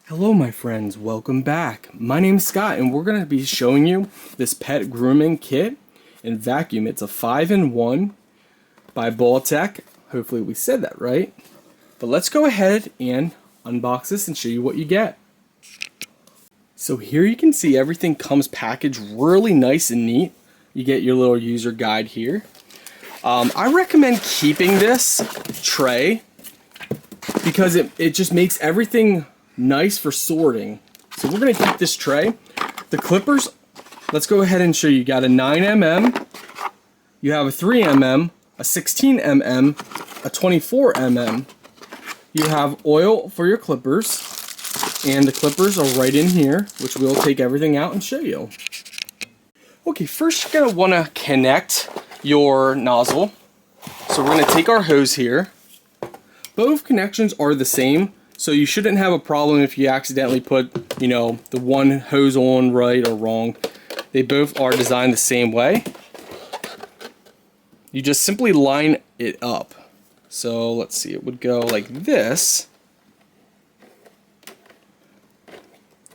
Hello my friends, welcome back. My name's Scott and we're going to be showing you this pet grooming kit and vacuum. It's a 5-in-1 by Bawetech. Hopefully we said that right. But let's go ahead and unbox this and show you what you get. So here you can see everything comes packaged really nice and neat. You get your little user guide here. I recommend keeping this tray because it just makes everything nice for sorting. So we're going to keep this tray. The clippers, let's go ahead and show you. You got a 9mm, you have a 3mm, a 16mm, a 24mm. You have oil for your clippers, and the clippers are right in here, which we'll take everything out and show you. Okay, first you're going to want to connect your nozzle. So we're going to take our hose here. Both connections are the same. So you shouldn't have a problem if you accidentally put, the one hose on right or wrong. They both are designed the same way. You just simply line it up. So let's see, it would go like this.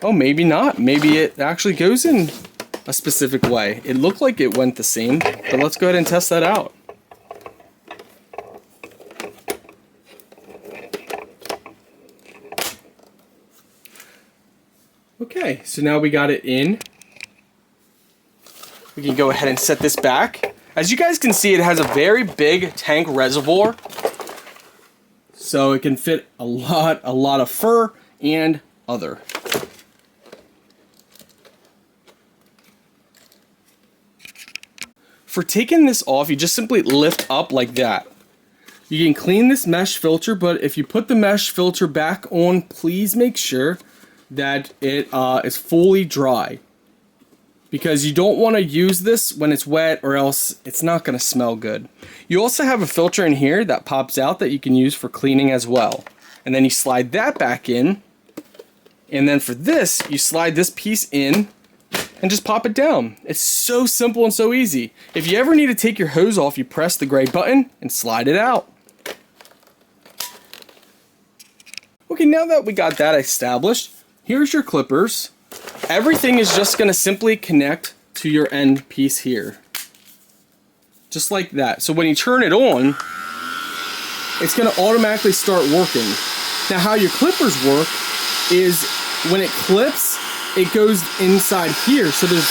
Oh, maybe not. Maybe it actually goes in a specific way. It looked like it went the same, but let's go ahead and test that out. Okay, so now we got it in. We can go ahead and set this back. As you guys can see, it has a very big tank reservoir. So it can fit a lot of fur and other. For taking this off, you just simply lift up like that. You can clean this mesh filter, but if you put the mesh filter back on, please make sure that it is fully dry, because you don't want to use this when it's wet or else it's not going to smell good. You also have a filter in here that pops out that you can use for cleaning as well, and then you slide that back in, and then for this you slide this piece in and just pop it down. It's so simple and so easy. If you ever need to take your hose off, you press the gray button and slide it out. Okay, now that we got that established, here's your clippers. Everything is just going to simply connect to your end piece here. Just like that. So when you turn it on, it's going to automatically start working. Now how your clippers work is when it clips, it goes inside here. So there's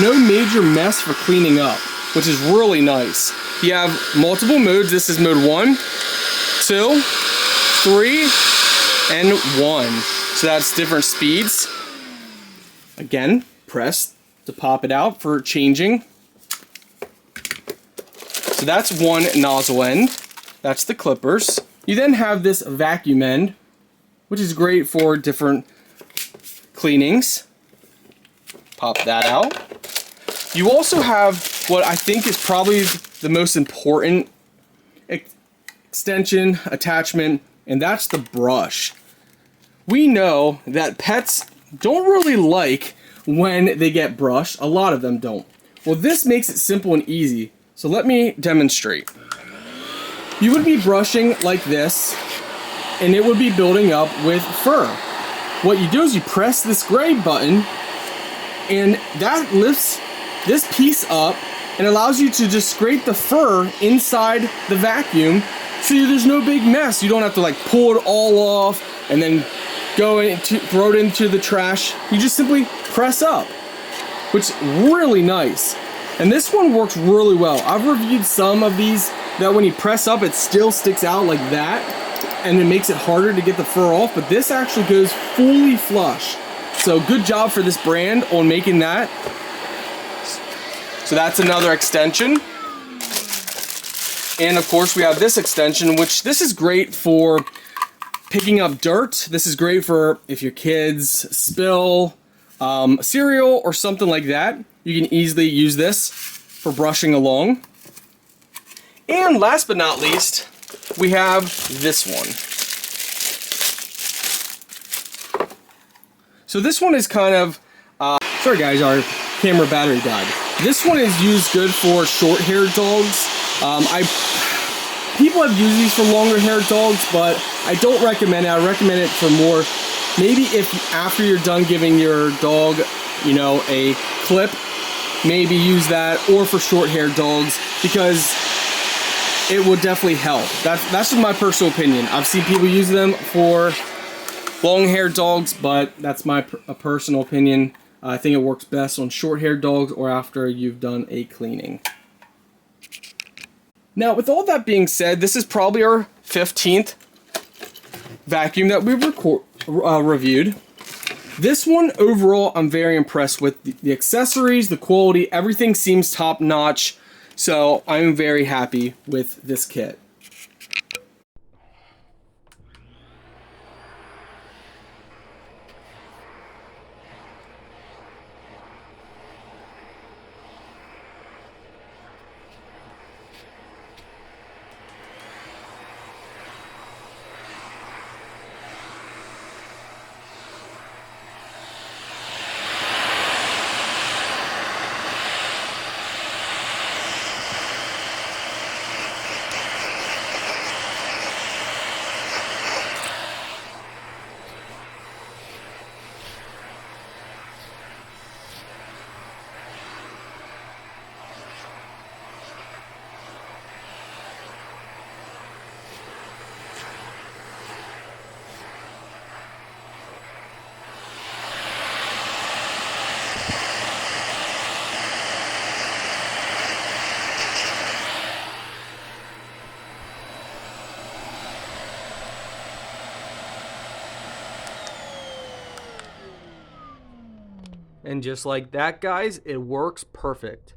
no major mess for cleaning up, which is really nice. You have multiple modes. This is mode 1, 2, 3, and 1. So that's different speeds. Again, press to pop it out for changing. So that's one nozzle end. That's the clippers. You then have this vacuum end, which is great for different cleanings. Pop that out. You also have what I think is probably the most important extension attachment, and that's the brush. We know that pets don't really like when they get brushed. A lot of them don't. Well, this makes it simple and easy. So let me demonstrate. You would be brushing like this, and it would be building up with fur. What you do is you press this gray button, and that lifts this piece up and allows you to just scrape the fur inside the vacuum, so there's no big mess. You don't have to pull it all off and then throw it into the trash. You just simply press up, which is really nice. And this one works really well. I've reviewed some of these that when you press up, it still sticks out like that, and it makes it harder to get the fur off, but this actually goes fully flush. So good job for this brand on making that. So that's another extension. And of course we have this extension, which this is great for picking up dirt. This is great for if your kids spill cereal or something like that. You can easily use this for brushing along. And last but not least, we have this one. So this one is kind of, sorry guys, our camera battery died. This one is used good for short-haired dogs. People have used these for longer haired dogs, but I don't recommend it. I recommend it for more maybe if after you're done giving your dog, you know, a clip, maybe use that, or for short-haired dogs, because it would definitely help. That's just my personal opinion. I've seen people use them for long-haired dogs, but that's my personal opinion. I think it works best on short-haired dogs or after you've done a cleaning. Now, with all that being said, this is probably our 15th vacuum that we've reviewed. This one, overall, I'm very impressed with the accessories, the quality, everything seems top-notch, so I'm very happy with this kit. And just like that, guys, it works perfect.